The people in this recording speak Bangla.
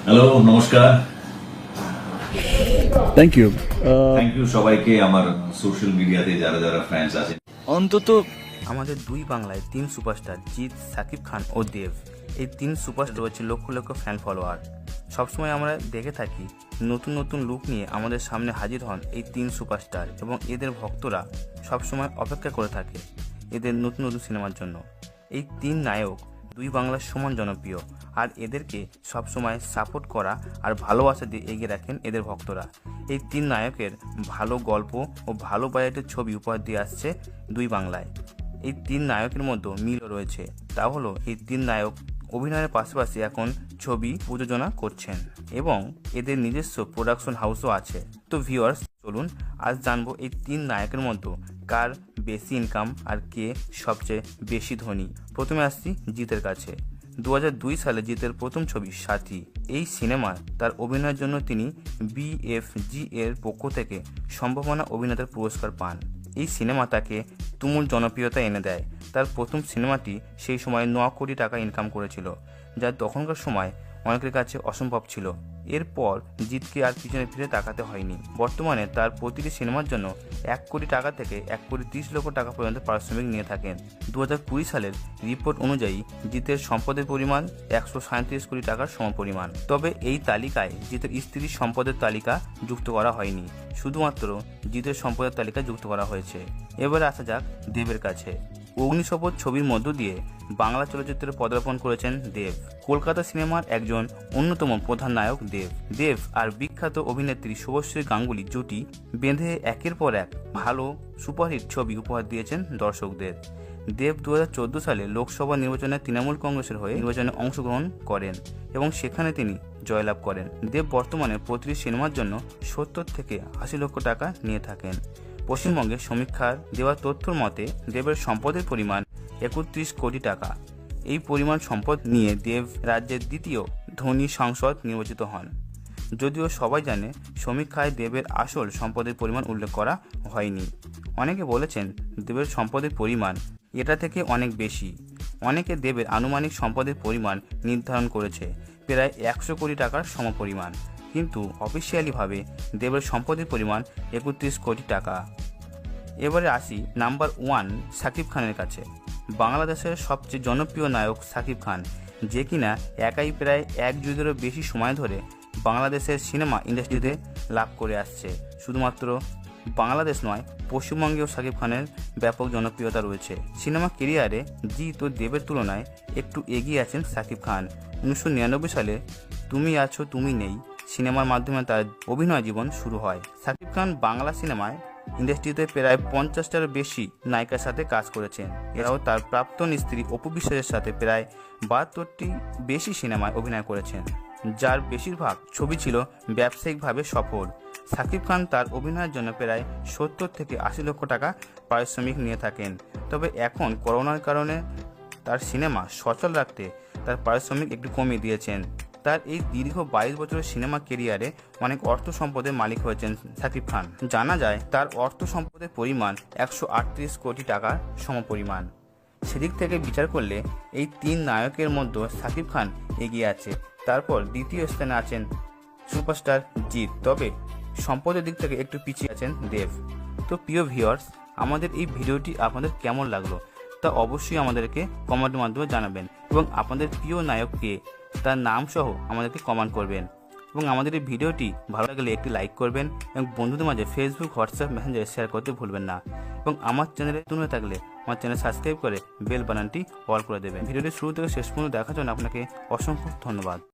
হ্যালো, নমস্কার। Thank you. থ্যাংক ইউ সবাইকে, আমার সোশ্যাল মিডিয়াতে যারা যারা ফ্যান্স আছেন। অন্তত আমাদের দুই বাংলায় তিন সুপারস্টার জিৎ, সাকিব খান ও দেব, এই তিন সুপারস্টার রয়েছে লক্ষ লক্ষ ফ্যান ফলোয়ার। সবসময় আমরা দেখে থাকি নতুন নতুন লুক নিয়ে আমাদের সামনে হাজির হন এই তিন সুপারস্টার, এবং এদের ভক্তরা সবসময় অপেক্ষা করে থাকে এদের নতুন নতুন সিনেমার জন্য। এই তিন নায়ক দুই বাংলার সমান জনপ্রিয়, আর এদেরকে সবসময় সাপোর্ট করা আর ভালোবাসা দিয়ে এগিয়ে রাখেন এদের ভক্তরা। এই তিন নায়কের ভালো গল্প ও ভালো বাজেটের ছবি উপহার দিয়ে আসছে দুই বাংলায়। এই তিন নায়কের মধ্যে মিলও রয়েছে, তা হলো এই তিন নায়ক অভিনয়ের পাশাপাশি এখন ছবি প্রযোজনা করছেন এবং এদের নিজস্ব প্রোডাকশন হাউসও আছে। তো ভিউয়ার্স, চলুন আজ জানবো এই তিন নায়কের মধ্যে কার বেশি ইনকাম আর কে সবচেয়ে বেশি ধনী। প্রথমে আসছি জিতের কাছে। 2002 সালে জিতের প্রথম ছবি সাথী, এই সিনেমায় তার অভিনয়ের জন্য তিনি BFG এর পক্ষ থেকে সম্ভাবনা অভিনেতার পুরস্কার পান। এই সিনেমা তাকে তুমুল জনপ্রিয়তা এনে দেয়। তার প্রথম সিনেমাটি সেই সময় 9 কোটি টাকা ইনকাম করেছিল, যা তখনকার সময় অনেকের কাছে অসম্ভব ছিল। এরপর জিতকে আর পিছনে ফিরে তাকাতে হয়নি। বর্তমানে তার প্রতিটি সিনেমার জন্য 1 কোটি টাকা থেকে 1 কোটি 30 লক্ষ টাকা পর্যন্ত পারিশ্রমিক নিয়ে থাকেন। 2020 সালের রিপোর্ট অনুযায়ী জিতের সম্পদের পরিমাণ 137 কোটি টাকার সমপরিমাণ। তবে এই তালিকায় জিতের স্ত্রীর সম্পদের তালিকা যুক্ত করা হয়নি, শুধুমাত্র জিতের সম্পদের তালিকা যুক্ত করা হয়েছে। এবারে আসা যাক দেবের কাছে। অগ্নিশপথ ছবির মধ্য দিয়ে বাংলা চলচ্চিত্রে পদার্পণ করেছেন দেব। কলকাতা সিনেমার একজন অন্যতম প্রধান নায়ক দেব আর বিখ্যাত অভিনেত্রী শুভশ্রী গাঙ্গুলি জুটি বেঁধে একের পর এক ভালো সুপারহিট ছবি উপহার দিয়েছেন দর্শকদের। দেব 2014 সালে লোকসভা নির্বাচনে তৃণমূল কংগ্রেসের হয়ে নির্বাচনে অংশগ্রহণ করেন এবং সেখানে তিনি জয়লাভ করেন। দেব বর্তমানে প্রতিটি সিনেমার জন্য 70 থেকে 80 লক্ষ টাকা নিয়ে থাকেন। পশ্চিমবঙ্গে সমীক্ষার দেওয়া তথ্যর মতে দেবের সম্পদের পরিমাণ 31 কোটি টাকা। এই পরিমাণ সম্পদ নিয়ে দেব রাজ্যের দ্বিতীয় ধনী সাংসদ নির্বাচিত হন। যদিও সবাই জানে, সমীক্ষায় দেবের আসল সম্পদের পরিমাণ উল্লেখ করা হয়নি। অনেকে বলেছেন দেবের সম্পদের পরিমাণ এটা থেকে অনেক বেশি। অনেকে দেবের আনুমানিক সম্পদের পরিমাণ নির্ধারণ করেছে প্রায় 100 কোটি টাকার সমপরিমাণ, কিন্তু অফিসিয়ালিভাবে দেবের সম্পদের পরিমাণ 31 কোটি টাকা। এবারে আসি নাম্বার 1 সাকিব খানের কাছে। বাংলাদেশের সবচেয়ে জনপ্রিয় নায়ক সাকিব খান, যে কিনা একাই প্রায় 1 যুগেরও বেশি সময় ধরে বাংলাদেশের সিনেমা ইন্ডাস্ট্রিতে লাভ করে আসছে। শুধুমাত্র বাংলাদেশ নয়, পশ্চিমবঙ্গেও সাকিব খানের ব্যাপক জনপ্রিয়তা রয়েছে। সিনেমা কেরিয়ারে জিৎ ও দেবের তুলনায় একটু এগিয়ে আছেন সাকিব খান। 1999 সালে তুমি আছো তুমি নেই সিনেমার মাধ্যমে তার অভিনয় জীবন শুরু হয়। সাকিব খান বাংলা সিনেমায় ইন্ডাস্ট্রিতে প্রায় 50টার বেশি নায়িকার সাথে কাজ করেছেন। এরাও তার প্রাক্তন স্ত্রী অপু বিশ্বাসের সাথে প্রায় 72টি বেশি সিনেমায় অভিনয় করেছেন, যার বেশিরভাগ ছবি ছিল ব্যবসায়িকভাবে সফল। সাকিব খান তার অভিনয়ের জন্য প্রায় 70 থেকে 80 লক্ষ টাকা পারিশ্রমিক নিয়ে থাকেন। তবে এখন করোনার কারণে তার সিনেমা সচল রাখতে তার পারিশ্রমিক একটু কমিয়ে দিয়েছেন। তার এই দীর্ঘ 22 বছরের সিনেমা কেরিয়ারে অনেক অর্থ সম্পদের মালিক হয়েছেন সাকিব খান। জানা যায় তার অর্থ সম্পদের পরিমাণ 138 কোটি টাকার সমপরিমাণ। সেদিক থেকে বিচার করলে এই তিন নায়কের মধ্যে সাকিব খান এগিয়ে আছে। তারপর দ্বিতীয় স্থানে আছেন সুপারস্টার জিৎ, তবে সম্পদের দিক থেকে একটু পিছিয়ে আছেন দেব। তো প্রিয় ভিউয়ার্স, আমাদের এই ভিডিওটি আপনাদের কেমন লাগলো তা অবশ্যই আমাদেরকে কমেন্টের মাধ্যমে জানাবেন, এবং আপনাদের প্রিয় নায়ককে তার নাম সহ আমাদেরকে কমেন্ট করবেন। এবং আমাদের এই ভিডিওটি ভালো লাগলে একটি লাইক করবেন এবং বন্ধুদের মাঝে ফেসবুক, হোয়াটসঅ্যাপ, মেসেঞ্জারে শেয়ার করতে ভুলবেন না। এবং আমার চ্যানেলে নতুন হয়ে থাকলে আমার চ্যানেল সাবস্ক্রাইব করে বেল বাটনটি অল করে দেবেন। ভিডিওটি শুরু থেকে শেষ পর্যন্ত দেখার জন্য আপনাকে অসংখ্য ধন্যবাদ।